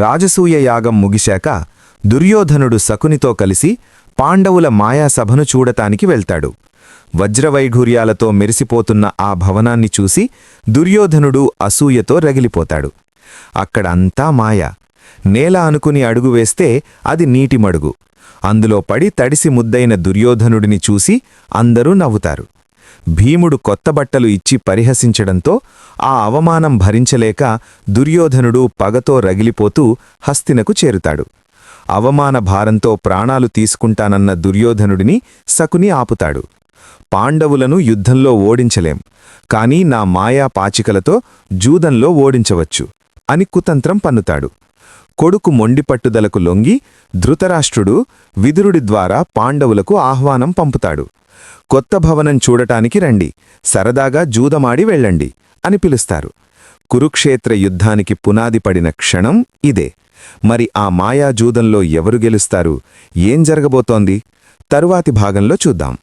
రాజసూయ యాగం ముగిశాక దుర్యోధనుడు శకునితో కలిసి పాండవుల మాయాసభను చూడటానికి వెళ్తాడు. వజ్రవైఢూర్యాలతో మెరిసిపోతున్న ఆ భవనాన్ని చూసి దుర్యోధనుడు అసూయతో రగిలిపోతాడు. అక్కడ అంతా మాయ. నేల అనుకుని అడుగు వేస్తే అది నీటిమడుగు. అందులో పడి తడిసి ముద్దైన దుర్యోధనుడిని చూసి అందరూ నవ్వుతారు. భీముడు కొత్త బట్టలు ఇచ్చి పరిహసించడంతో ఆ అవమానం భరించలేక దుర్యోధనుడు పగతో రగిలిపోతూ హస్తినకు చేరుతాడు. అవమాన భారంతో ప్రాణాలు తీసుకుంటానన్న దుర్యోధనుడిని శకుని ఆపుతాడు. పాండవులను యుద్ధంలో ఓడించలేం, కాని నా మాయా పాచికలతో జూదంలో ఓడించవచ్చు అని కుతంత్రం పన్నుతాడు. కొడుకు మొండిపట్టుదలకు లొంగి ధృతరాష్ట్రుడు విదురుడి ద్వారా పాండవులకు ఆహ్వానం పంపుతాడు. కొత్త భవనం చూడటానికి రండి, సరదాగా జూదమాడి వెళ్ళండి అని పిలుస్తారు. కురుక్షేత్ర యుద్ధానికి పునాది పడిన క్షణం ఇదే. మరి ఆ మాయాజూదంలో ఎవరు గెలుస్తారు? ఏం జరగబోతోంది? తరువాతి భాగంలో చూద్దాం.